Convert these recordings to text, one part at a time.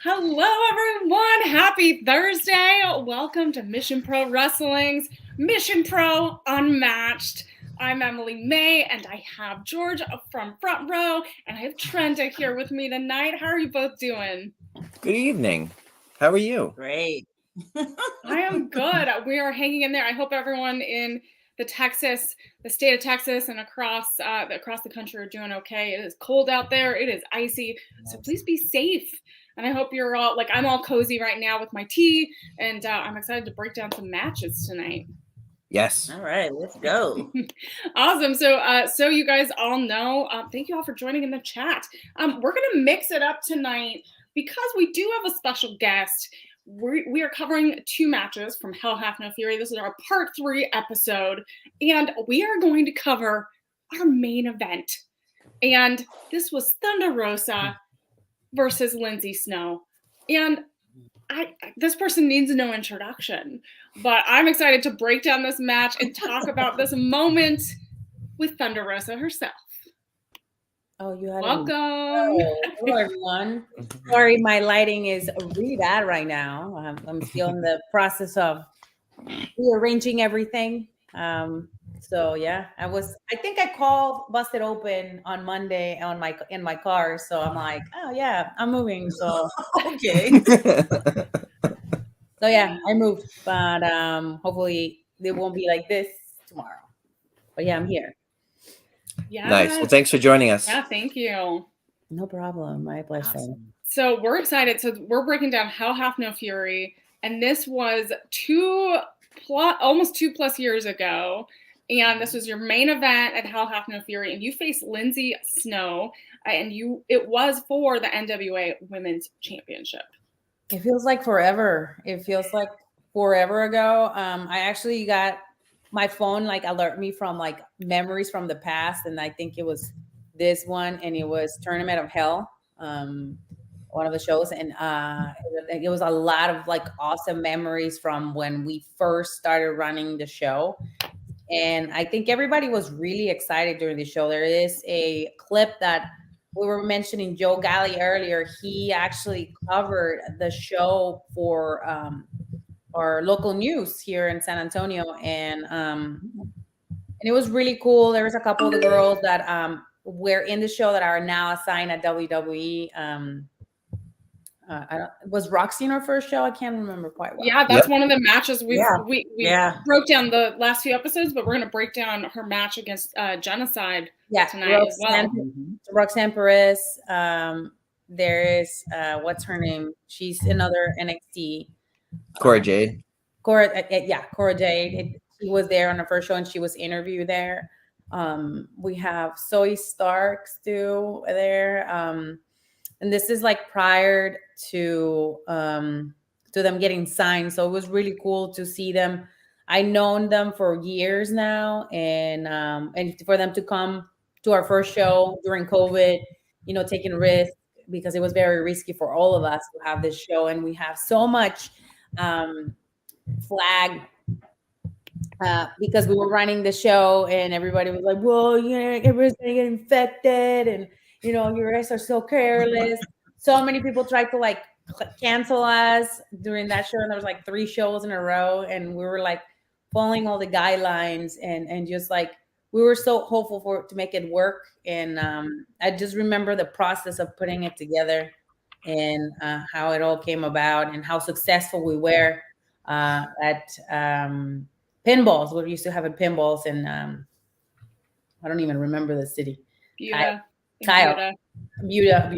Hello, everyone. Happy Thursday. Welcome to Mission Pro Wrestling's Mission Pro Unmatched. I'm Emily May, and I have George from Front Row, and I have Trenta here with me tonight. How are you both doing? Good evening. How are you? Great. I am good. We are hanging in there. I hope everyone in the state of Texas, and across the country are doing okay. It is cold out there. It is icy. So please be safe. And I hope you're all I'm all cozy right now with my tea, and I'm excited to break down some matches tonight. Yes. All right, let's go. Awesome. So you guys all know. Thank you all for joining in the chat. We're gonna mix it up tonight because we do have a special guest. We are covering two matches from Hell Hath No Fury. This is our part 3 episode, and we are going to cover our main event. And this was Thunder Rosa versus Lindsay Snow. And this person needs no introduction, but I'm excited to break down this match and talk about this moment with Thunder Rosa herself. Oh, you had Welcome. Hello, everyone. Sorry, my lighting is really bad right now. I'm still in the process of rearranging everything. So yeah, I think I called Busted Open on Monday in my car. So I'm like, oh yeah, I'm moving. So okay. So yeah, I moved, but hopefully it won't be like this tomorrow. But yeah, I'm here. Yeah. Nice. Well, thanks for joining us. Yeah, thank you. No problem. My pleasure. Awesome. So we're excited. So we're breaking down Hell Hath No Fury, and this was almost 2+ years ago. And this was your main event at Hell Hath No Fury, and you faced Lindsay Snow, and it was for the NWA Women's Championship. It feels like forever. It feels like forever ago. I actually got my phone alert me from memories from the past, and I think it was this one, and it was Tournament of Hell, one of the shows, and it was a lot of awesome memories from when we first started running the show. And I think everybody was really excited during the show. There is a clip that we were mentioning Joe Galley earlier. He actually covered the show for our local news here in San Antonio, and it was really cool. There was a couple of the girls that were in the show that are now assigned at WWE. Was Roxy in our first show? I can't remember quite well. Yeah, that's one of the matches we broke down the last few episodes, but we're going to break down her match against Genocide tonight as well. Roxanne Perez. There is what's her name? She's another NXT. Cora Jade. Cora Jade. She was there on the first show, and she was interviewed there. We have Zoe Starks too there. And this is prior to them getting signed. So it was really cool to see them. I known them for years now, and for them to come to our first show during COVID, taking risks, because it was very risky for all of us to have this show. And we have so much flag because we were running the show, and everybody was like, well, everybody's gonna get infected, and you guys are so careless. So many people tried to cancel us during that show, and there was 3 shows in a row, and we were following all the guidelines, and just we were so hopeful to make it work. And I just remember the process of putting it together, and how it all came about, and how successful we were at pinballs. We used to have pinballs, and I don't even remember the city. Kyle. Buda.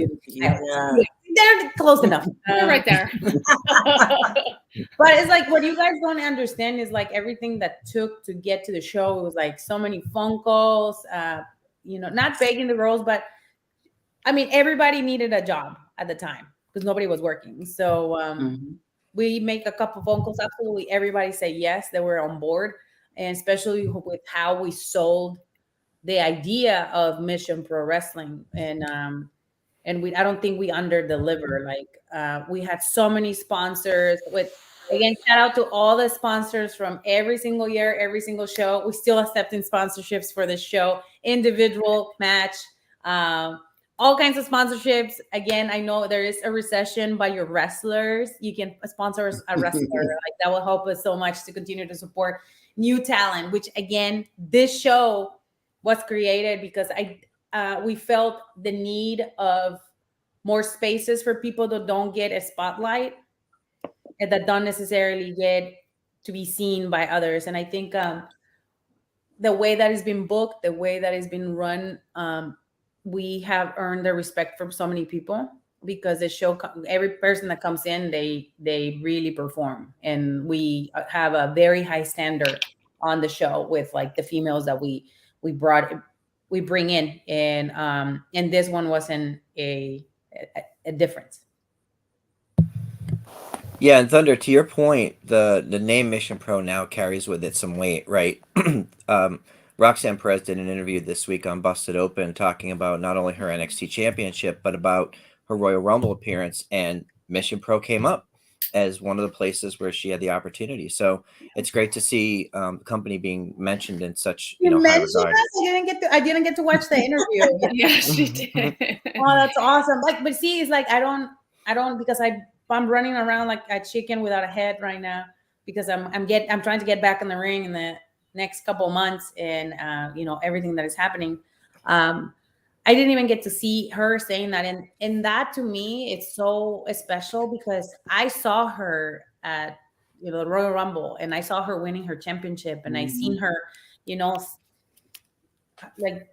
They're close enough. They're right there. But it's what you guys don't understand is everything that took to get to the show. It was so many phone calls, not begging the girls, but I mean, everybody needed a job at the time because nobody was working. So we make a couple phone calls. Absolutely everybody said yes, they were on board. And especially with how we sold the idea of Mission Pro Wrestling, and I don't think we under deliver. We had so many sponsors. Again, shout out to all the sponsors from every single year, every single show. We still accepting sponsorships for this show, individual match, all kinds of sponsorships. Again, I know there is a recession, but your wrestlers, you can sponsor a wrestler. Like that will help us so much to continue to support new talent. Which again, this show was created because we felt the need of more spaces for people that don't get a spotlight and that don't necessarily get to be seen by others. And I think the way that it's been booked, the way that it's been run, we have earned the respect from so many people because the show, every person that comes in, they really perform, and we have a very high standard on the show with like the females that we bring in, and this one wasn't a difference. Yeah, and Thunder, to your point, the name Mission Pro now carries with it some weight, right? Roxanne Perez did an interview this week on Busted Open talking about not only her NXT championship, but about her Royal Rumble appearance, and Mission Pro came up as one of the places where she had the opportunity. So it's great to see the company being mentioned in such high regard. I didn't get to watch the interview. Yes, she did. Oh, that's awesome. Like, but see, it's like I don't because I'm running around like a chicken without a head right now because I'm trying to get back in the ring in the next couple of months, and everything that is happening. I didn't even get to see her saying that, and that to me it's so special because I saw her at the Royal Rumble, and I saw her winning her championship, and I seen her like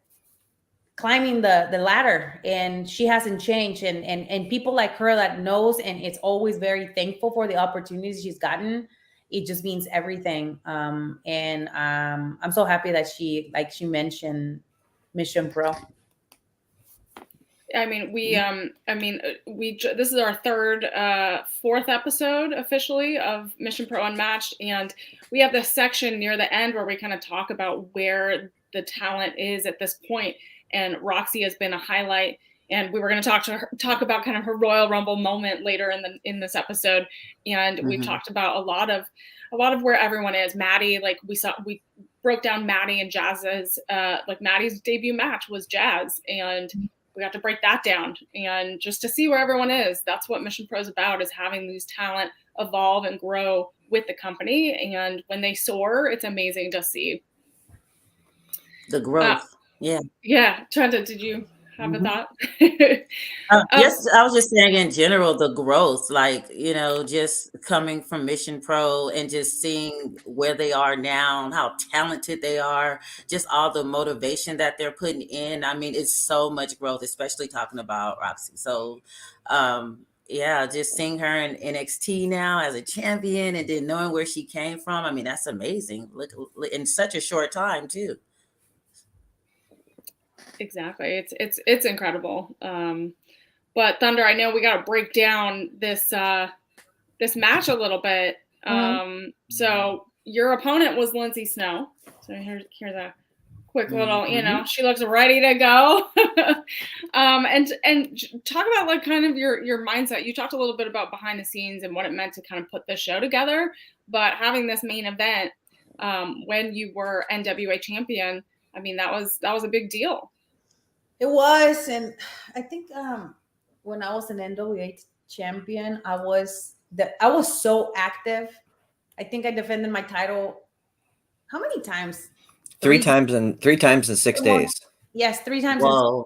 climbing the ladder, and she hasn't changed, and people like her that knows, and it's always very thankful for the opportunities she's gotten. It just means everything. And I'm so happy that she mentioned Mission Pro. I mean, this is our fourth episode officially of Mission Pro Unmatched, and we have this section near the end where we kind of talk about where the talent is at this point. And Roxy has been a highlight, and we were going to talk about kind of her Royal Rumble moment later in this episode. And we've talked about a lot of where everyone is. Maddie, like we broke down Maddie and Jazz's, like Maddie's debut match was Jazz, and we got to break that down, and just to see where everyone is. That's what Mission Pro is about, is having these talent evolve and grow with the company. And when they soar, it's amazing to see the growth. Yeah. Trenta, did you have a thought? Yes, I was just saying in general, the growth, like, just coming from Mission Pro and just seeing where they are now, how talented they are, just all the motivation that they're putting in. I mean, it's so much growth, especially talking about Roxy. So, just seeing her in NXT now as a champion and then knowing where she came from. I mean, that's amazing. Look, in such a short time too. Exactly. It's incredible. But Thunder, I know we got to break down this match a little bit. So your opponent was Lindsay Snow. So here's a quick little, she looks ready to go. And talk about like kind of your mindset. You talked a little bit about behind the scenes and what it meant to kind of put this show together, but having this main event when you were NWA champion, I mean, that was a big deal. It was, and I think when I was an NWA champion, I was so active. I think I defended my title. How many times? Three times in 6 days. Yes, 3 times. Whoa!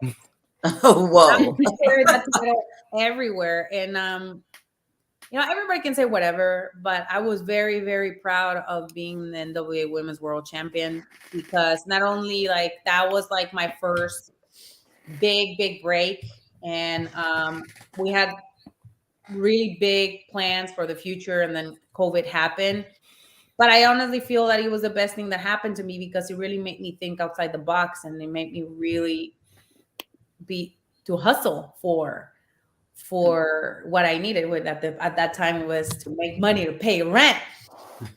Whoa! I carried that title everywhere, and everybody can say whatever, but I was very, very proud of being the NWA Women's World Champion, because not only like that was like my first big break, and we had really big plans for the future, and then COVID happened. But I honestly feel that it was the best thing that happened to me, because it really made me think outside the box, and it made me really to hustle for what I needed. With at that time, it was to make money to pay rent.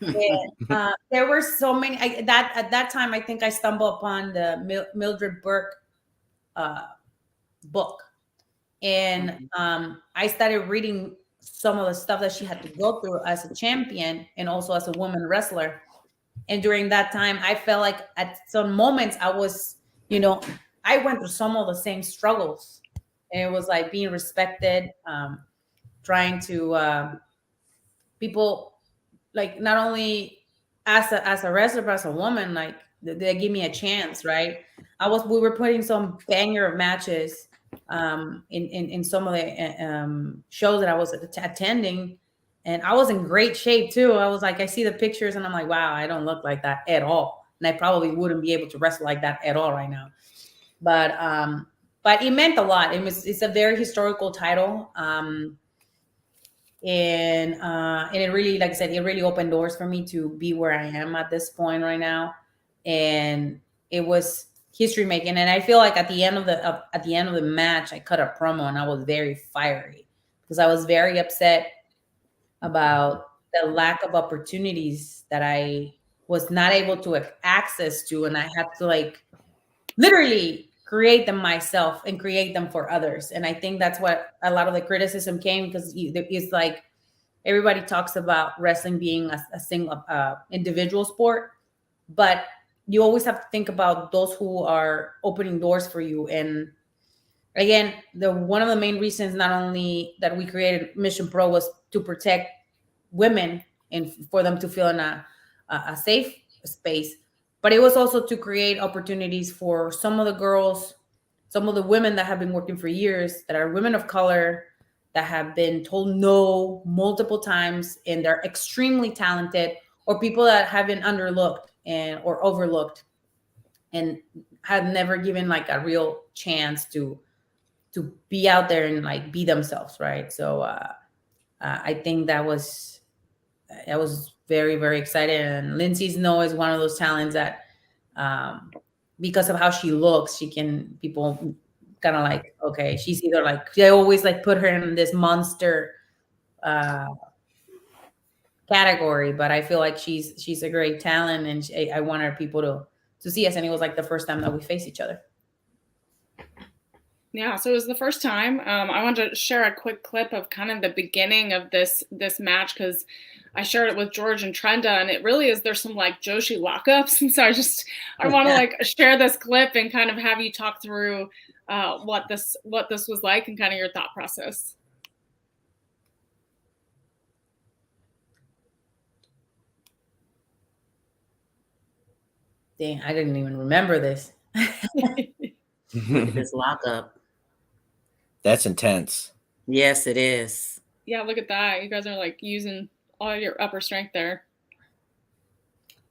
And, there were so many. At that time, I think I stumbled upon the Mildred Burke book, and I started reading some of the stuff that she had to go through as a champion and also as a woman wrestler. And during that time, I felt like at some moments I was, I went through some of the same struggles And it was like being respected, trying to people, like, not only as a wrestler, but as a woman, like they give me a chance, right? We were putting some banger matches in some of the shows that I was attending, and I was in great shape too. I was like, I see the pictures and I'm like, wow, I don't look like that at all, and I probably wouldn't be able to wrestle like that at all right now. But it meant a lot. It's a very historical title. And it really, like I said, it really opened doors for me to be where I am at this point right now. And it was history making. And I feel like at the end of the match, I cut a promo and I was very fiery because I was very upset about the lack of opportunities that I was not able to access to, and I had to, like, literally create them myself and create them for others. And I think that's what a lot of the criticism came, because it's like everybody talks about wrestling being a single individual sport, but you always have to think about those who are opening doors for you. And again, the one of the main reasons not only that we created Mission Pro was to protect women and for them to feel in a safe space, but it was also to create opportunities for some of the girls, some of the women that have been working for years, that are women of color, that have been told no multiple times and they're extremely talented, or people that have been underlooked or overlooked and have never given like a real chance to be out there and like be themselves, right? So I think that was very, very excited. And Lindsay Snow is one of those talents that, because of how she looks, people kind of like, okay, she's either like, they always like put her in this monster category, but I feel like she's a great talent, and I wanted people to see us. And it was like the first time that we faced each other. Yeah, so it was the first time. I wanted to share a quick clip of kind of the beginning of this match, because I shared it with George and Trenda, and it really is, there's some like Joshi lockups, and so I want to like share this clip and kind of have you talk through what this was like and kind of your thought process. Dang, I didn't even remember this. This lockup. That's intense. Yes, it is. Yeah, look at that. You guys are like using all your upper strength there.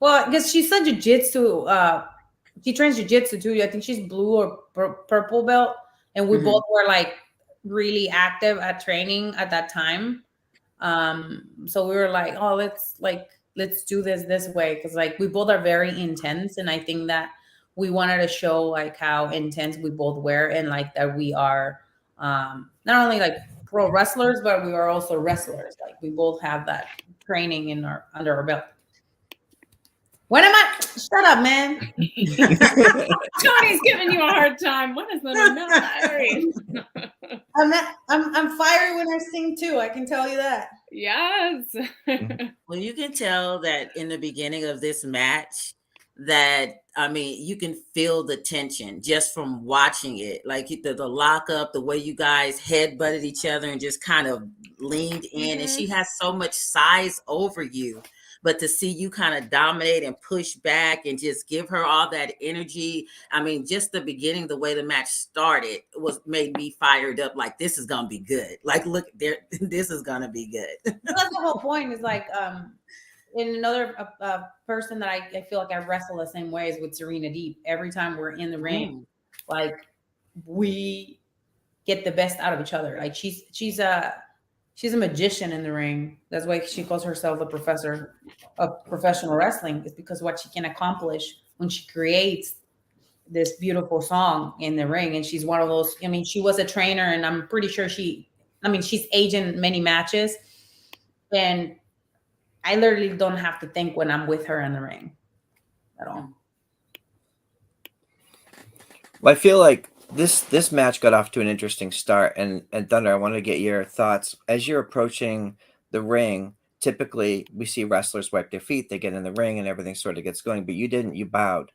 Well, because she's a jiu-jitsu, she trains jiu-jitsu too. I think she's blue or purple belt, and we both were like really active at training at that time. So we were like, oh, let's do this way, because like we both are very intense, and I think that we wanted to show like how intense we both were, and like that we are not only like pro wrestlers, but we are also wrestlers. Like we both have that training under our belt. When am I? Shut up, man. Tony's giving you a hard time. When is the fiery? I'm fiery when I sing too. I can tell you that. Yes. Well, you can tell that in the beginning of this match, that, I mean, you can feel the tension just from watching it. Like the lockup, the way you guys head-butted each other and just kind of leaned in. And she has so much size over you. But to see you kind of dominate and push back and just give her all that energy. I mean, just the beginning, the way the match started made me fired up. Like, this is going to be good. Like, look, this is going to be good. That's the whole point, is like, in another person that I feel like I wrestle the same way is with Serena Deeb. Every time we're in the ring, like we get the best out of each other. Like she's a magician in the ring. That's why she calls herself the professor of professional wrestling. It's because what she can accomplish when she creates this beautiful song in the ring. And she's one of those, I mean, she was a trainer, and I'm pretty sure she's aged in many matches. And I literally don't have to think when I'm with her in the ring at all. Well, I feel like this match got off to an interesting start, and Thunder, I wanted to get your thoughts as you're approaching the ring. Typically, we see wrestlers wipe their feet, they get in the ring, and everything sort of gets going. But you didn't. You bowed.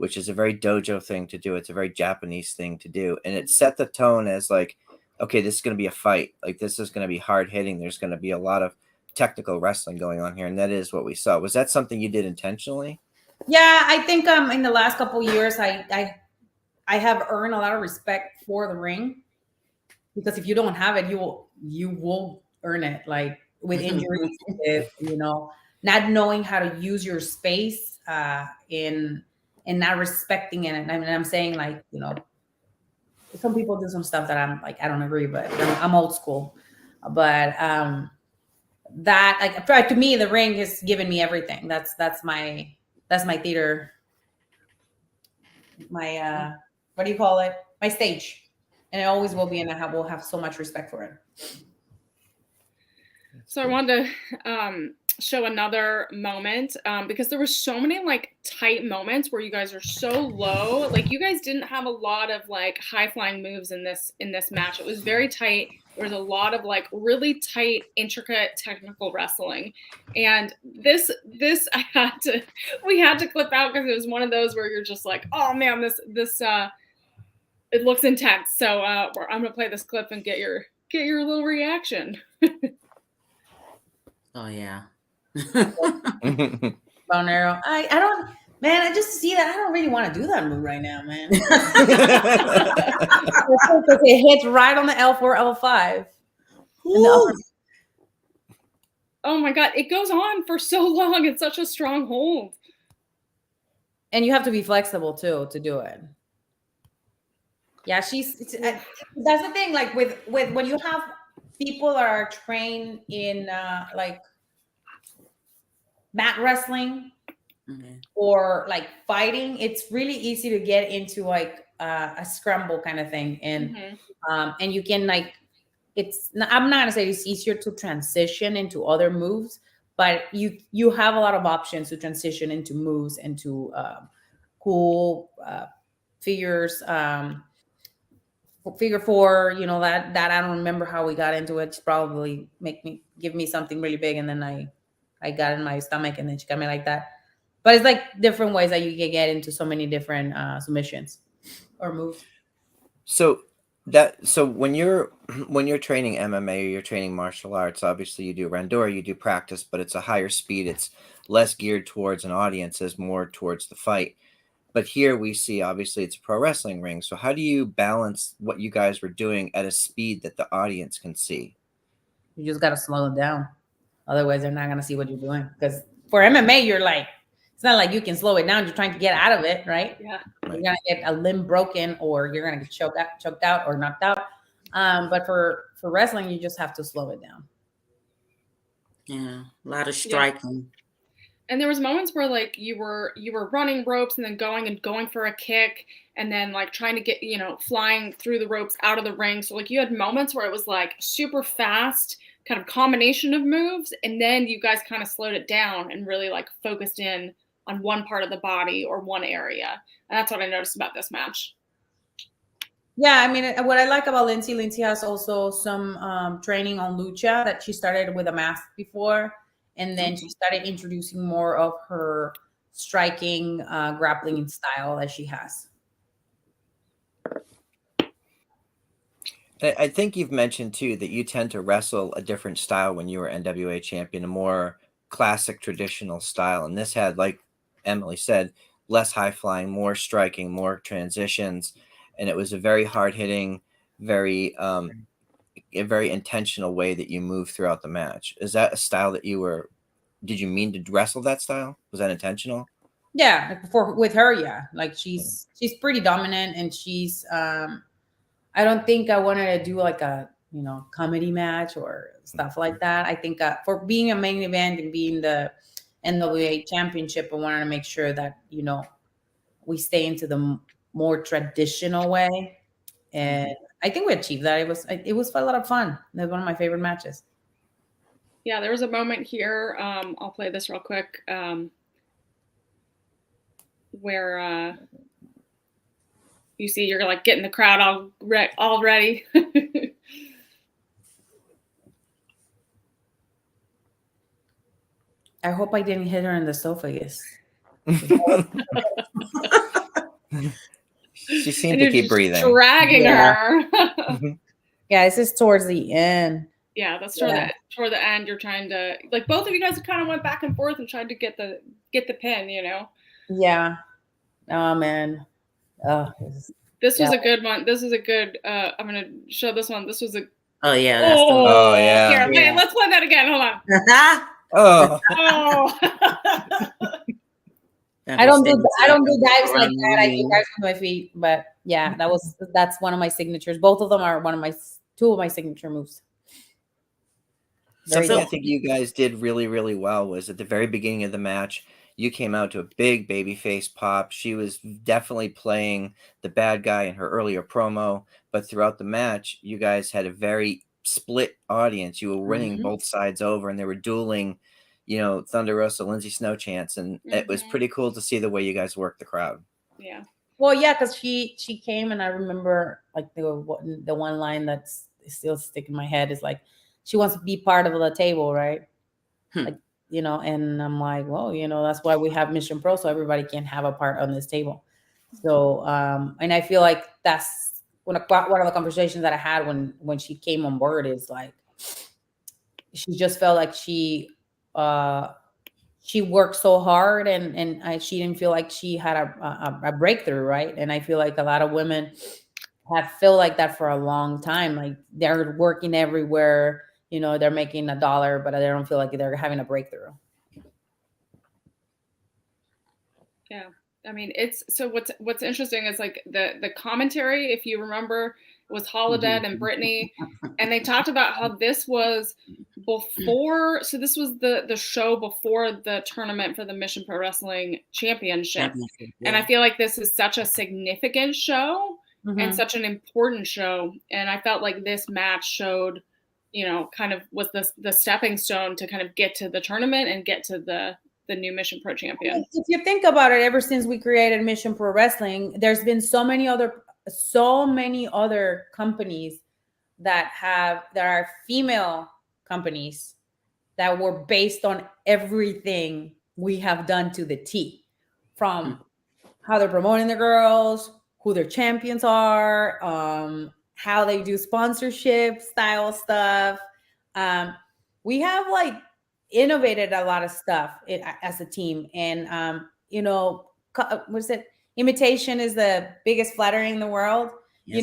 which is a very dojo thing to do. It's a very Japanese thing to do. And it set the tone as like, okay, this is going to be a fight. Like, this is going to be hard hitting. There's going to be a lot of technical wrestling going on here. And that is what we saw. Was that something you did intentionally? Yeah, I think in the last couple of years, I have earned a lot of respect for the ring, because if you don't have it, you will earn it, like with injuries, with, not knowing how to use your space, in and not respecting it. And I mean, I'm saying, like, some people do some stuff that I'm like, I don't agree, but I'm old school. But that, like, to me, the ring has given me everything. That's my theater, my what do you call it? My stage, and it always will be, and I will have so much respect for it. So I wanted to show another moment, because there were so many like tight moments where you guys are so low. Like, you guys didn't have a lot of like high flying moves in this match. It was very tight. There was a lot of like really tight, intricate, technical wrestling, and this we had to clip out because it was one of those where you're just like, oh man, this it looks intense. So I'm gonna play this clip and get your little reaction. Oh yeah. Bone arrow. I don't, man. I just see that. I don't really want to do that move right now, man. It hits right on the L4, L5. Oh my god, it goes on for so long. It's such a strong hold. And you have to be flexible too to do it. Yeah, that's the thing. Like with when you have people that are trained in like mat wrestling, or like fighting, it's really easy to get into like a scramble kind of thing, and and you can like, I'm not gonna say it's easier to transition into other moves, but you have a lot of options to transition into moves, into cool figures, figure four, that I don't remember how we got into it. It's probably give me something really big, and then I got in my stomach, and then she got me like that. But it's like different ways that you can get into so many different submissions or moves. So when you're training MMA or you're training martial arts, obviously you do randori, you do practice, but it's a higher speed. It's less geared towards an audience, as more towards the fight. But here we see, obviously, it's a pro wrestling ring. So how do you balance what you guys were doing at a speed that the audience can see? You just got to slow it down. Otherwise, they're not going to see what you're doing. Because for MMA, you're like, it's not like you can slow it down. You're trying to get out of it, right? Yeah. Right. You're going to get a limb broken, or you're going to get choked out or knocked out. But for wrestling, you just have to slow it down. Yeah, a lot of striking. Yeah. And there was moments where like you were running ropes and then going for a kick, and then like trying to get, flying through the ropes out of the ring. So like you had moments where it was like super fast kind of combination of moves, and then you guys kind of slowed it down and really like focused in on one part of the body or one area. And that's what I noticed about this match. Yeah, I mean, what I like about Lindsay has also some training on lucha, that she started with a mask before. And then she started introducing more of her striking, grappling style that she has. I think you've mentioned too that you tend to wrestle a different style when you were NWA champion, a more classic traditional style. And this had, like Emily said, less high flying, more striking, more transitions. And it was a very hard hitting, very a very intentional way that you move throughout the match. Is that a style that did you mean to wrestle that style? Was that intentional? Yeah, with her, yeah. Like she's pretty dominant, and she's I don't think I wanted to do like a comedy match or stuff like that. I think for being a main event and being the NWA championship, I wanted to make sure that we stay into the more traditional way, and I think we achieved that. It was a lot of fun. It was one of my favorite matches. Yeah, there was a moment here. I'll play this real quick, where you see you're like getting the crowd all ready. I hope I didn't hit her in the esophagus. She seemed And to you're keep just breathing. dragging Yeah. her. Mhm. Yeah, this is towards the end. Yeah, that's Yeah. toward the end. You're trying to, like, both of you guys kind of went back and forth and tried to get the pin. Yeah. Oh man. Oh, This was yeah. a good one. This is a good. I'm gonna show this one. This was a. Oh yeah, that's the one. Oh, yeah. Here, wait, Yeah. let's play that again. Hold on. Oh, Oh. I don't do dives Around like the that. I do ring. dives with my feet, but yeah, that's one of my signatures. Both of them are two of my signature moves. Very something I good. think you guys did really, really well was at the very beginning of the match, you came out to a big babyface pop. She was definitely playing the bad guy in her earlier promo, but throughout the match, you guys had a very split audience. You were winning Mhm. both sides over, and they were dueling, Thunder Rosa, Lindsay Snow Chance, and it was pretty cool to see the way you guys worked the crowd. Yeah. Well, yeah, because she came, and I remember like the one line that's still sticking in my head is like she wants to be part of the table, right? Like, and I'm like, well, that's why we have Mission Pro, so everybody can have a part on this table. So, and I feel like that's one of the conversations that I had when she came on board is like she just felt like she worked so hard and she didn't feel like she had a breakthrough, right? And I feel like a lot of women have felt like that for a long time. Like they're working everywhere, they're making $1, but they don't feel like they're having a breakthrough. Yeah. I mean, it's so what's interesting is like the commentary, if you remember, was Holodead and Brittany, and they talked about how this was before. So this was the show before the tournament for the Mission Pro Wrestling Championship, and I feel like this is such a significant show and such an important show, and I felt like this match showed, kind of was the stepping stone to kind of get to the tournament and get to the new Mission Pro champion. If you think about it, ever since we created Mission Pro Wrestling, there's been so many other companies that are female companies that were based on everything we have done to the T, from how they're promoting the girls, who their champions are, how they do sponsorship style stuff. We have like innovated a lot of stuff as a team, and what's it? Imitation is the biggest flattery in the world. Yes,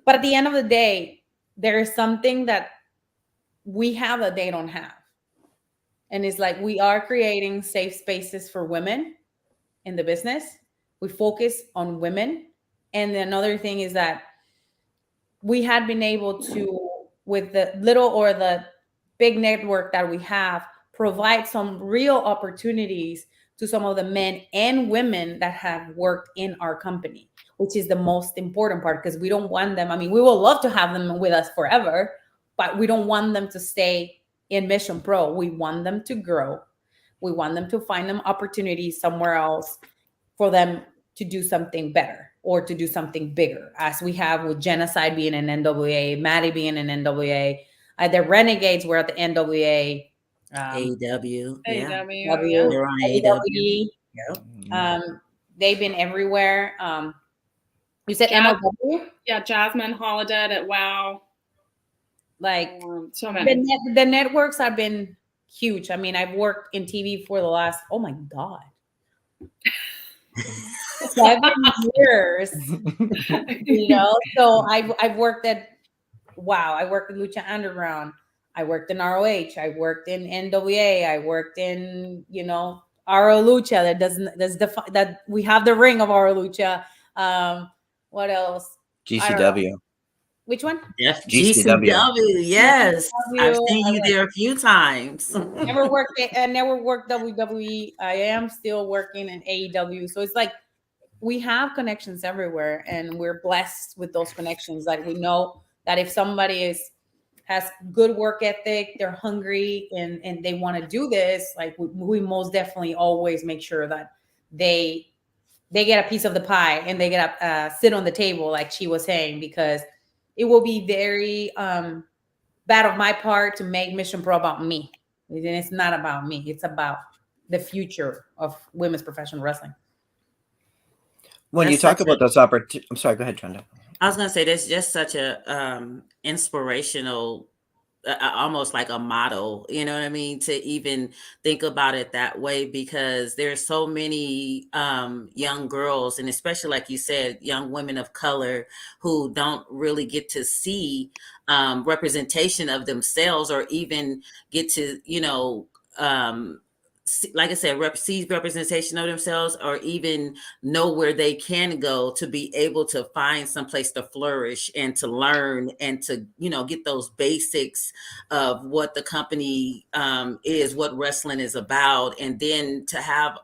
But at the end of the day, there is something that we have that they don't have, and it's like we are creating safe spaces for women in the business. We focus on women, and another thing is that we had been able to, with the little or the big network that we have, provide some real opportunities to some of the men and women that have worked in our company, which is the most important part, because we don't want them. I mean, we will love to have them with us forever, but we don't want them to stay in Mission Pro. We want them to grow. We want them to find them opportunities somewhere else for them to do something better or to do something bigger, as we have with Genocide being an NWA, Maddie being an NWA. The Renegades were at the NWA. AEW. AEW, They're on AEW. Yep. They've been everywhere. You said MLW? Yeah, Jasmine Holodead at WoW. Like so many. The networks have been huge. I mean, I've worked in TV for the last, oh my God, 7 years. So I've worked at WoW. I worked in Lucha Underground. I worked in ROH. I worked in NWA. I worked in RO Lucha. That we have the ring of RO Lucha. What else? GCW. Which one? GCW. Yes, I've seen you there a few times. Never worked WWE. I am still working in AEW. So it's like we have connections everywhere, and we're blessed with those connections. Like we know that if somebody has good work ethic, they're hungry, and they want to do this, like we most definitely always make sure that they get a piece of the pie and they get a sit on the table, like she was saying, because it will be very bad of my part to make Mission Pro about me. And it's not about me. It's about the future of women's professional wrestling. When you That's talk such about those opportunities, I'm sorry, go ahead, Trenda. I was gonna say that's just such a inspirational, almost like a motto. You know what I mean? To even think about it that way, because there's so many young girls, and especially like you said, young women of color who don't really get to see representation of themselves, or even get to like I said, see representation of themselves, or even know where they can go to be able to find some place to flourish and to learn and to get those basics of what the company is, what wrestling is about, and then to have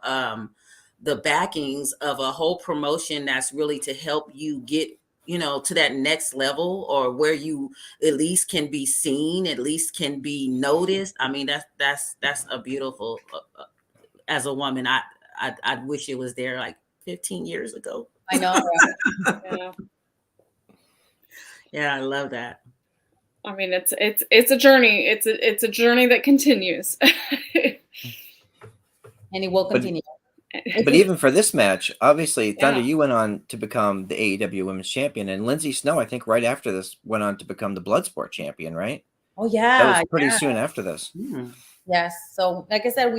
the backings of a whole promotion that's really to help you get to that next level, or where you at least can be seen, at least can be noticed. I mean, that's a beautiful as a woman, I wish it was there like 15 years ago. I know, right? Yeah. Yeah, I love that. I mean, it's a journey. It's a journey that continues. And it will continue. But even for this match, obviously, Thunder, Yeah. you went on to become the AEW Women's Champion, and Lindsay Snow, I think, right after this, went on to become the Bloodsport Champion, right? Oh That was yeah, pretty soon after this. yes. So like I said,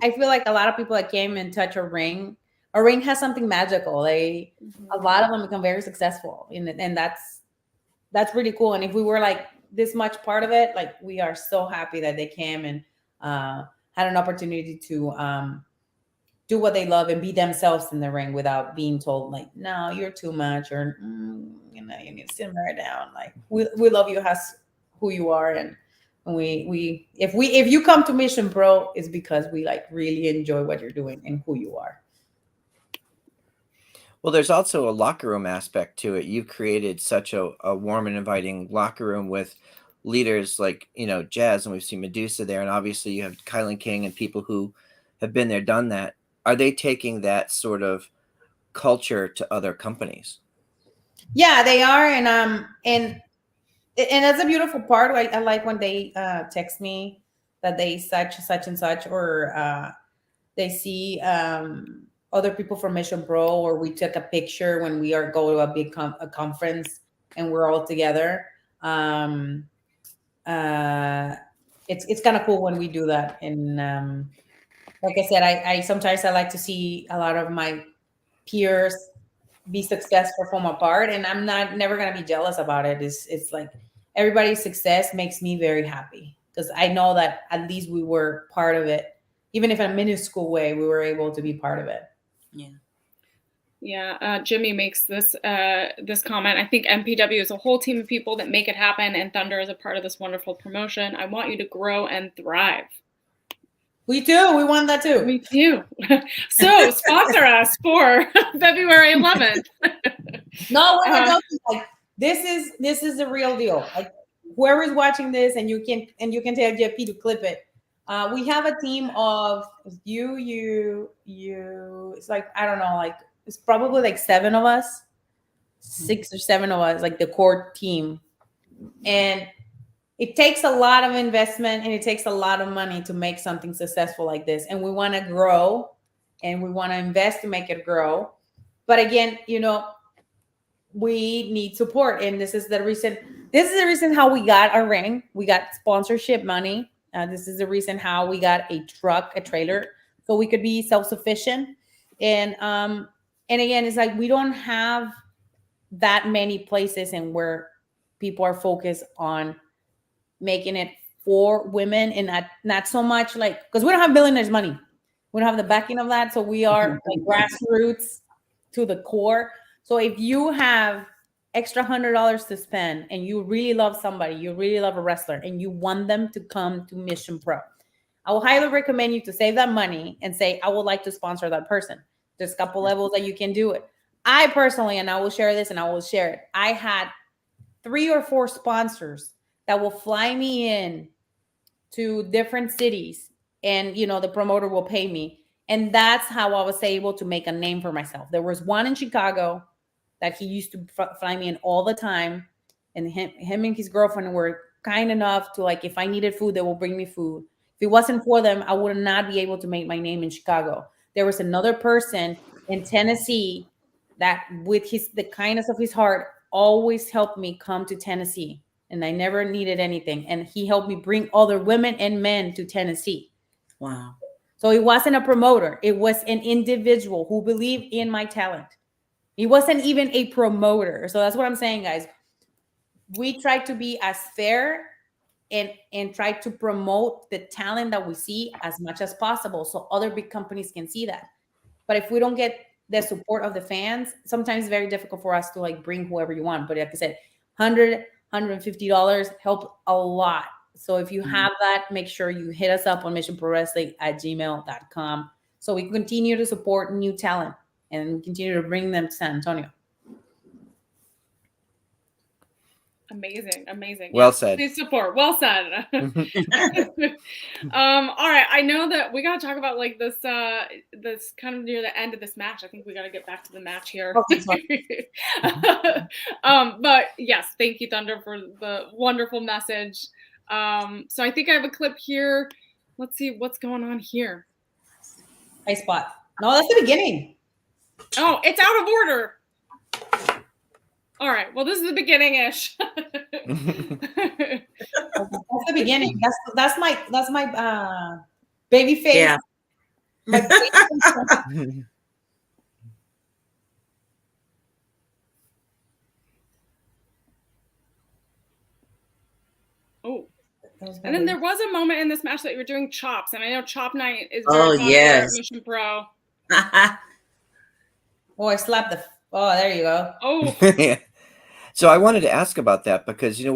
I feel like a lot of people that came and touch a ring has something magical. A lot of them become very successful, and that's really cool. And if we were like this much part of it, like we are so happy that they came and had an opportunity to do what they love and be themselves in the ring without being told like, no, you're too much, or you need to simmer it down. Like we love you as who you are, and if you come to Mission Pro, it's because we like really enjoy what you're doing and who you are. Well, there's also a locker room aspect to it. You've created such a warm and inviting locker room with leaders like, Jazz, and we've seen Medusa there. And obviously you have Kylan King and people who have been there, done that. Are they taking that sort of culture to other companies? Yeah, they are. And that's a beautiful part. Like I like when they text me that they such and such, or they see other people from Mission Pro, or we took a picture when we are go to a big a conference and we're all together. It's kind of cool when we do that. And like I said, I sometimes I like to see a lot of my peers be successful from apart, and I'm never gonna be jealous about it. It's like everybody's success makes me very happy, because I know that at least we were part of it, even if in a minuscule way we were able to be part of it. Yeah, Jimmy makes this comment. I think MPW is a whole team of people that make it happen, and Thunder is a part of this wonderful promotion. I want you to grow and thrive. We do. We want that too. Me too. So sponsor us for February 11th. No, we're not joking. Like this is the real deal. Like whoever is watching this, and you can tell JP to clip it. We have a team of you. It's like, I don't know, like it's probably like 7 of us, 6 or 7 of us, like the core team, and it takes a lot of investment and it takes a lot of money to make something successful like this. And we want to grow and we want to invest to make it grow. But again, we need support. And this is the reason how we got our ring. We got sponsorship money. This is the reason how we got a trailer, so we could be self-sufficient. And again, it's like we don't have that many places and where people are focused on making it for women, and not so much like, because we don't have millionaires money, we don't have the backing of that, so we are like grassroots to the core. So if you have extra $100 to spend and you really love somebody, you really love a wrestler, and you want them to come to Mission Pro, I will highly recommend you to save that money and say, I would like to sponsor that person. There's a couple levels that you can do it. I personally, and I will share this and I will share it, I had 3 or 4 sponsors that will fly me in to different cities, and the promoter will pay me. And that's how I was able to make a name for myself. There was one in Chicago that he used to fly me in all the time, and him and his girlfriend were kind enough to, like, if I needed food, they will bring me food. If it wasn't for them, I would not be able to make my name in Chicago. There was another person in Tennessee that with the kindness of his heart always helped me come to Tennessee, and I never needed anything. And he helped me bring other women and men to Tennessee. Wow. So it wasn't a promoter. It was an individual who believed in my talent. He wasn't even a promoter. So that's what I'm saying, guys. We try to be as fair and try to promote the talent that we see as much as possible so other big companies can see that. But if we don't get the support of the fans, sometimes it's very difficult for us to like bring whoever you want. But like I said, $150 help a lot. So if you have that, make sure you hit us up on missionprowrestling@gmail.com so we continue to support new talent and continue to bring them to San Antonio. Amazing. Well yes, said. Please support. Well said. All right. I know that we got to talk about like this this kind of near the end of this match. I think we got to get back to the match here. But yes, thank you, Thunder, for the wonderful message. So I think I have a clip here. Let's see what's going on here. High spot. No, that's the beginning. Oh, it's out of order. All right. Well, this is the beginning-ish. That's the beginning. That's my baby face. Yeah. My baby face. Oh. And then there was a moment in this match that you were doing chops, and I know Chop Night is Oh, very popular yes. at Mission Pro. Oh, I slapped the. Oh, there you go. Oh. Yeah. So I wanted to ask about that because, you know,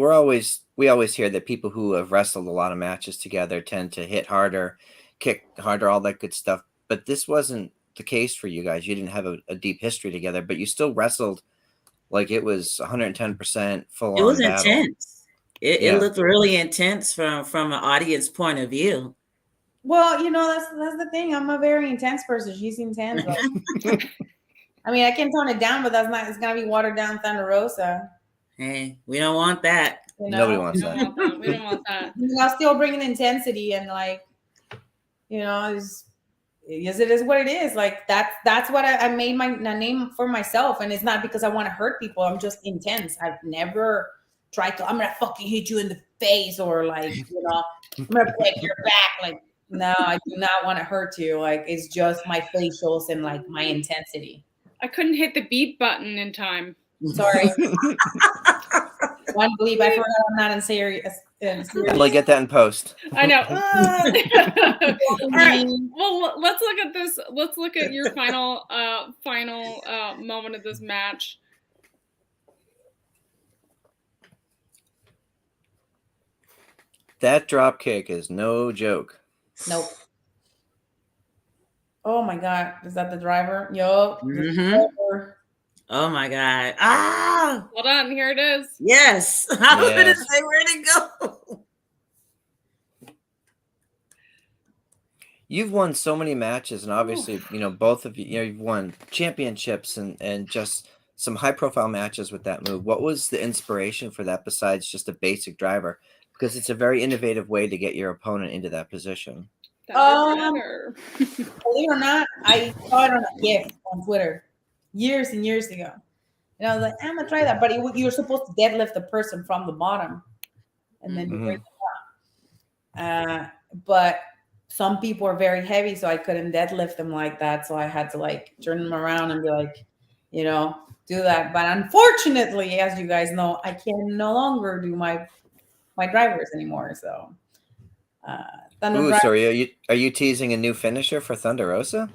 we always hear that people who have wrestled a lot of matches together tend to hit harder, kick harder, all that good stuff. But this wasn't the case for you guys. You didn't have a deep history together, but you still wrestled like it was 110% full on. It was battle. intense. It looked really intense from an audience point of view. Well, you know, that's the thing. I'm a very intense person. She's intense. Like, I mean, I can tone it down, but it's gonna be watered down Thunder Rosa. Hey, we don't want that. You know? Nobody wants that. We don't want that. I'll still bring in intensity and like, you know, yes, it is what it is. Like that's what I made my name for myself, and it's not because I want to hurt people. I'm just intense. I've never tried to. I'm gonna fucking hit you in the face, or like, you know, I'm gonna break your back. Like, no, I do not want to hurt you. Like, it's just my facials and like my intensity. I couldn't hit the beat button in time. Sorry. One bleep. I forgot I'm not in serious. I'll get that in post. I know. All right. Well, let's look at this. Let's look at your final moment of this match. That drop kick is no joke. Nope. Oh my God. Is that the driver? Yo. Oh my God. Ah! Hold on. Here it is. Yes. I was going to say, where'd it go? You've won so many matches, and obviously, you know, both of you, you've won championships and just some high-profile matches with that move. What was the inspiration for that besides just a basic driver? Because it's a very innovative way to get your opponent into that position. Believe it or not, I saw it on a GIF on Twitter years and years ago. And I was like, I'm gonna try that. But you're supposed to deadlift the person from the bottom and then you bring them up. But some people are very heavy, so I couldn't deadlift them like that. So I had to like turn them around and be like, you know, do that. But unfortunately, as you guys know, I can no longer do my drivers anymore. So so are you teasing a new finisher for Thunder Rosa?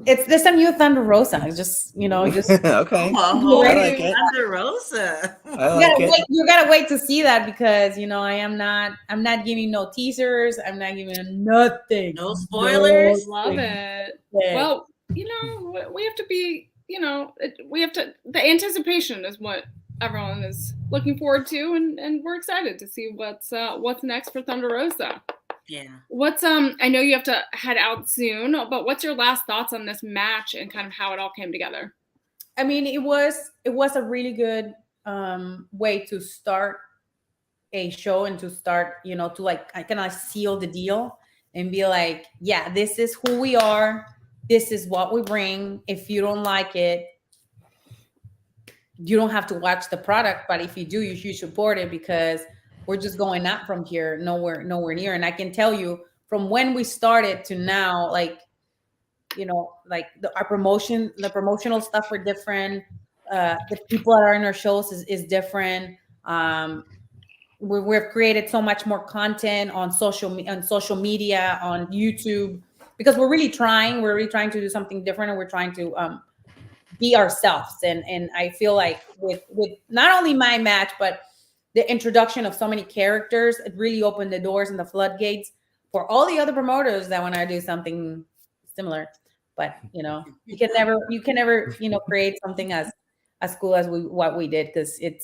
It's this a new Thunder Rosa. It's just, you know, just okay. Oh, I like it. Thunder Rosa. I like it. You gotta wait to see that because you know I'm not giving no teasers. I'm not giving nothing. No spoilers. Love it. Yeah. Well, you know, we have to be, you know, the anticipation is what everyone is looking forward to, and we're excited to see what's next for Thunder Rosa. Yeah. What's I know you have to head out soon, but what's your last thoughts on this match and kind of how it all came together? I mean, it was a really good way to start a show and to start, you know, to like kind of seal the deal and be like, yeah, this is who we are. this is what we bring. If you don't like it, you don't have to watch the product, but if you do, you should support it, because we're just going up from here, nowhere near. And I can tell you, from when we started to now, like, you know, like the promotional stuff are different. The people that are in our shows is different. We've created so much more content on social media, on YouTube, because we're really trying to do something different, and we're trying to be ourselves. And I feel like with not only my match, but the introduction of so many characters, it really opened the doors and the floodgates for all the other promoters that want to do something similar. But you know, you can never you know, create something as cool as what we did, because it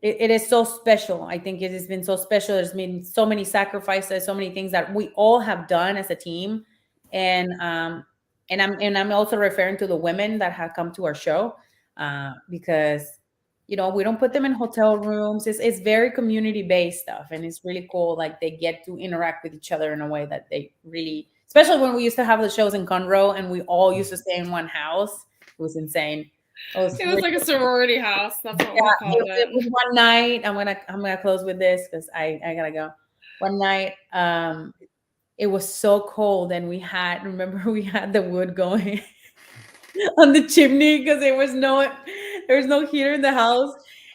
is so special. I think it has been so special. There's been so many sacrifices, so many things that we all have done as a team. And I'm also referring to the women that have come to our show, because, you know, we don't put them in hotel rooms. It's very community based stuff, and it's really cool. Like, they get to interact with each other in a way that they really, especially when we used to have the shows in Conroe and we all used to stay in one house. It was insane. It was like a sorority house. That's what we called it. It was one night. I'm gonna close with this because I gotta go. One night, it was so cold, and we had the wood going on the chimney because there was no heater in the house.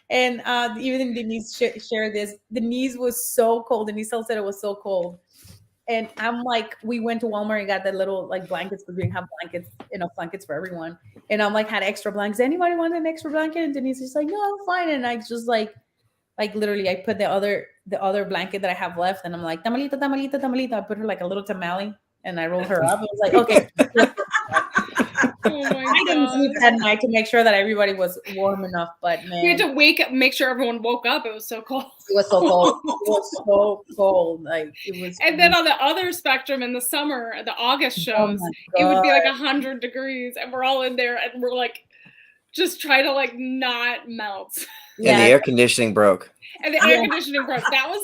And even Denise shared this. Denise was so cold. Denise said it was so cold. And I'm like, we went to Walmart and got that little like blankets, because we didn't have blankets, enough blankets for everyone. And I'm like, had extra blankets. Anybody want an extra blanket? And Denise is like, no, I'm fine. And I just like literally, I put the other blanket that I have left, and I'm like, tamalita, tamalita, tamalita. I put her like a little tamale, and I rolled her up. It was like, okay. I didn't sleep that night to make sure that everybody was warm enough, but man, you had to wake up, make sure everyone woke up. It was so cold. It was so cold. It was so cold. Like, it was. And then on the other spectrum, in the summer, the August shows, it would be like 100 degrees, and we're all in there, and we're like, just trying to like not melt. Yeah. And the air conditioning broke. And the air conditioning broke. That was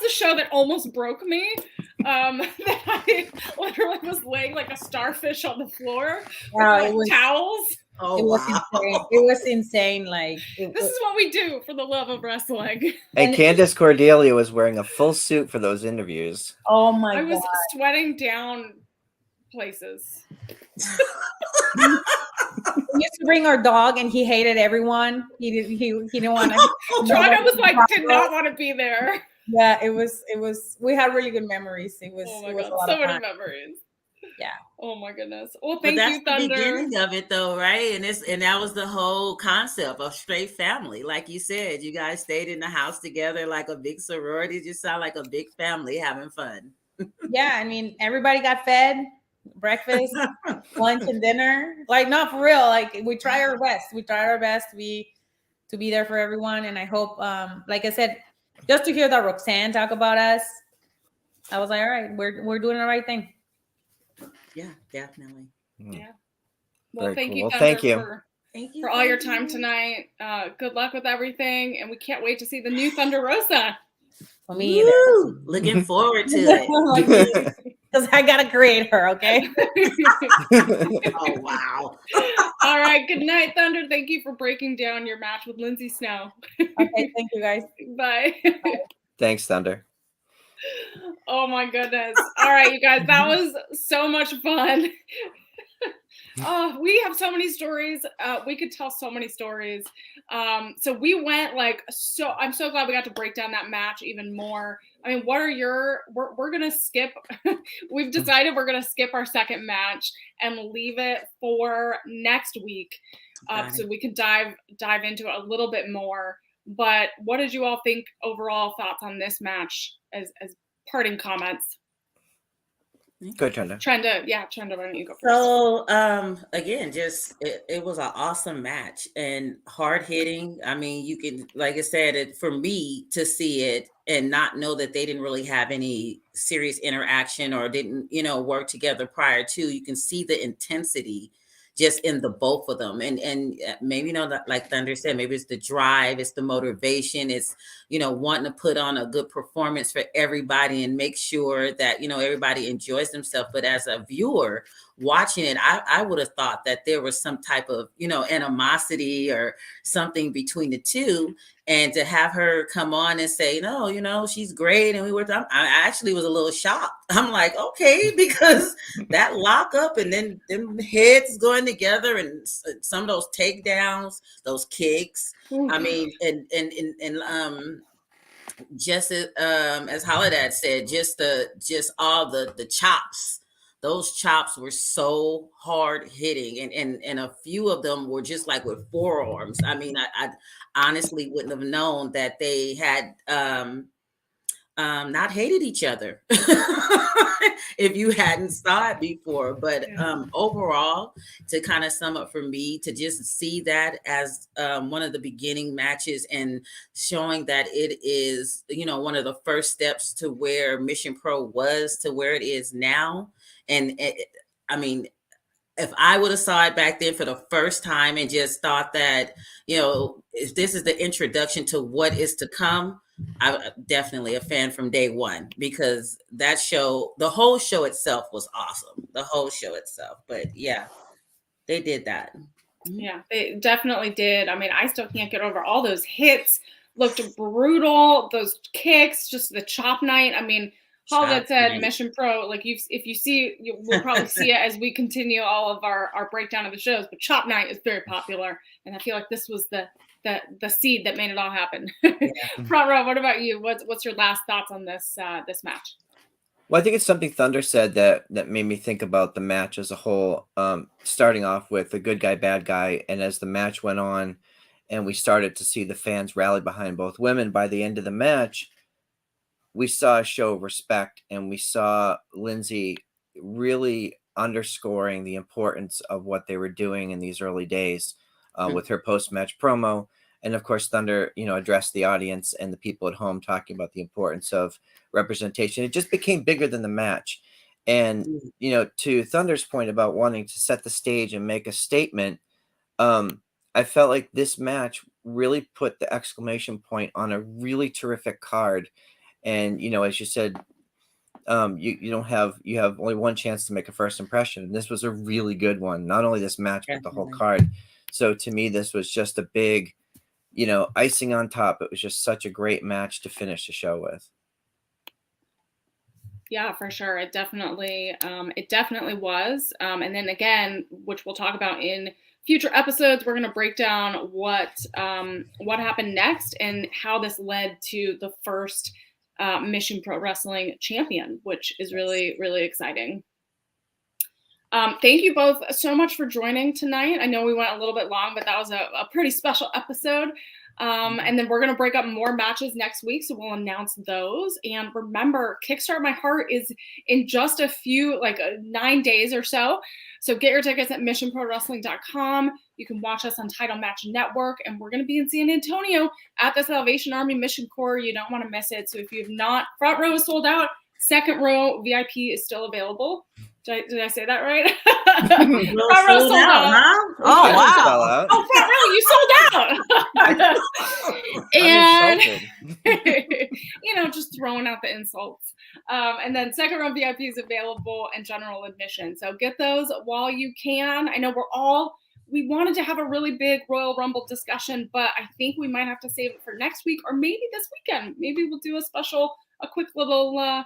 the show that almost broke me. That I literally was laying like a starfish on the floor with towels. Oh, it was insane. It was insane. Like, this is what we do for the love of wrestling. And Candice Cordelia was wearing a full suit for those interviews. Oh my God! I was sweating down places. We used to bring our dog, and he hated everyone. He didn't want to. Draga was like, did not want to be there. Yeah, it was. We had really good memories. It was. Oh my it was God, a lot so of many fun. memories. Yeah. Oh my goodness. Well, thank that's you, Thunder. The beginning of it, though, right? And that was the whole concept of straight family. Like you said, you guys stayed in the house together like a big sorority. Just sound like a big family having fun. Yeah, I mean, everybody got fed breakfast, lunch, and dinner. Like, not for real. Like, we try our best. We try our best to be there for everyone. And I hope, like I said, just to hear that Roxanne talk about us, I was like, all right, we're doing the right thing. Yeah, definitely. Yeah. Well, Very thank cool. you, Well, Thunder, thank you. for all your time tonight. Good luck with everything, and we can't wait to see the new Thunder Rosa. For me either. Looking forward to it. Because I gotta create her, okay? Oh, wow. All right. Good night, Thunder. Thank you for breaking down your match with Lindsay Snow. Okay, thank you, guys. Bye. Thanks, Thunder. Oh my goodness. All right, you guys, that was so much fun. Oh, we have so many stories. We could tell so many stories. So we went I'm so glad we got to break down that match even more. I mean, what are we're going to skip. We've decided we're going to skip our second match and leave it for next week. So we can dive into it a little bit more. But what did you all think overall thoughts on this match as parting comments? Go, Trenda. Trenda, why don't you go first? So, again, just it was an awesome match and hard hitting. I mean, you can, like I said, for me to see it and not know that they didn't really have any serious interaction or didn't, work together prior to, you can see the intensity just in the both of them. And maybe, like Thunder said, maybe it's the drive, it's the motivation, it's, wanting to put on a good performance for everybody and make sure that, everybody enjoys themselves. But as a viewer watching it, I would have thought that there was some type of, animosity or something between the two. And to have her come on and say, no, she's great. And I actually was a little shocked. I'm like, okay, because that lockup and then them heads going together and some of those takedowns, those kicks. Ooh. I mean, and just as Holiday said, just all the chops. Those chops were so hard hitting, and a few of them were just like with forearms. I mean, I honestly wouldn't have known that they had not hated each other if you hadn't saw it before. But overall, to kind of sum up for me, to just see that as one of the beginning matches and showing that it is, one of the first steps to where Mission Pro was to where it is now. And I mean, if I would have saw it back then for the first time and just thought that, if this is the introduction to what is to come, I'm definitely a fan from day one, because that show, the whole show itself was awesome. The whole show itself. But yeah, they did that. Yeah, they definitely did. I mean, I still can't get over all those hits. Looked brutal. Those kicks, just the chop night. I mean, all that said, Mission Pro, like if you see, we'll probably see it as we continue all of our breakdown of the shows. But chop night is very popular, and I feel like this was the seed that made it all happen. Front row, what about you? What's your last thoughts on this this match? Well, I think it's something Thunder said that made me think about the match as a whole. Starting off with a good guy, bad guy, and as the match went on, and we started to see the fans rally behind both women, by the end of the match, we saw a show of respect, and we saw Lindsay really underscoring the importance of what they were doing in these early days with her post-match promo. And of course, Thunder, addressed the audience and the people at home, talking about the importance of representation. It just became bigger than the match. And, to Thunder's point about wanting to set the stage and make a statement, I felt like this match really put the exclamation point on a really terrific card. And, as you said, you have only one chance to make a first impression. And this was a really good one. Not only this match, but the whole card. So to me, this was just a big, icing on top. It was just such a great match to finish the show with. Yeah, for sure. It definitely was. And then again, which we'll talk about in future episodes, we're going to break down what happened next and how this led to the first Mission Pro Wrestling champion, which is really, really exciting. Thank you both so much for joining tonight. I know we went a little bit long, but that was a pretty special episode. And then we're going to break up more matches next week, so we'll announce those. And remember, Kickstart My Heart is in just a few, 9 days or so. So get your tickets at missionprowrestling.com. You can watch us on Title Match Network, and we're going to be in San Antonio at the Salvation Army Mission Corps. You don't want to miss it. So if you have not, front row is sold out. Second row VIP is still available. Did I say that right? Front row sold out. Huh? Oh, wow. Oh, front row, you sold out. And, just throwing out the insults. And then second row VIP is available and general admission. So get those while you can. I know we wanted to have a really big Royal Rumble discussion, but I think we might have to save it for next week or maybe this weekend. Maybe we'll do a quick little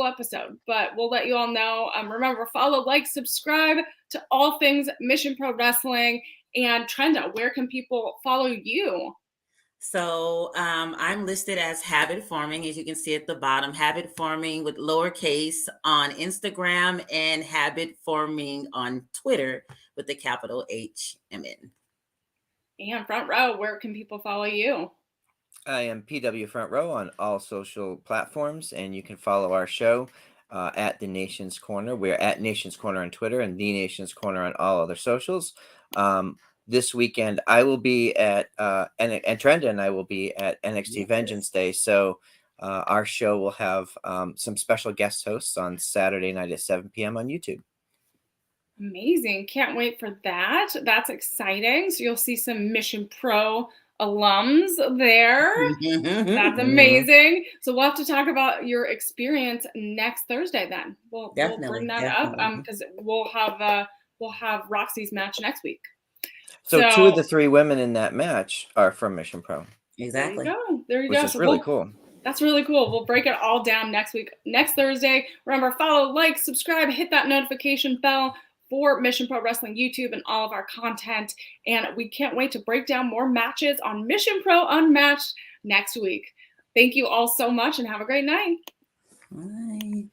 episode, but we'll let you all know. Remember, follow, like, subscribe to all things Mission Pro Wrestling. And Trenda, where can people follow you? So I'm listed as Habit Forming, as you can see at the bottom. Habit Forming with lowercase on Instagram, and Habit Forming on Twitter with the capital HMN. And Front Row, where can people follow you? I am PW Front Row on all social platforms, and you can follow our show at The Nation's Corner. We're at Nation's Corner on Twitter and The Nation's Corner on all other socials. This weekend, I will be at, and Trenda and I will be at NXT Vengeance Day. So our show will have some special guest hosts on Saturday night at 7 p.m. on YouTube. Amazing. Can't wait for that. That's exciting. So you'll see some Mission Pro alums there. That's amazing. So we'll have to talk about your experience next Thursday. Then we'll bring that up because we'll have Roxy's match next week. So 2 of the 3 women in that match are from Mission Pro. Exactly. There you which go. is really cool. That's really cool. We'll break it all down next week, next Thursday. Remember, follow, like, subscribe, hit that notification bell for Mission Pro Wrestling YouTube and all of our content. And we can't wait to break down more matches on Mission Pro Unmatched next week. Thank you all so much and have a great night. Bye.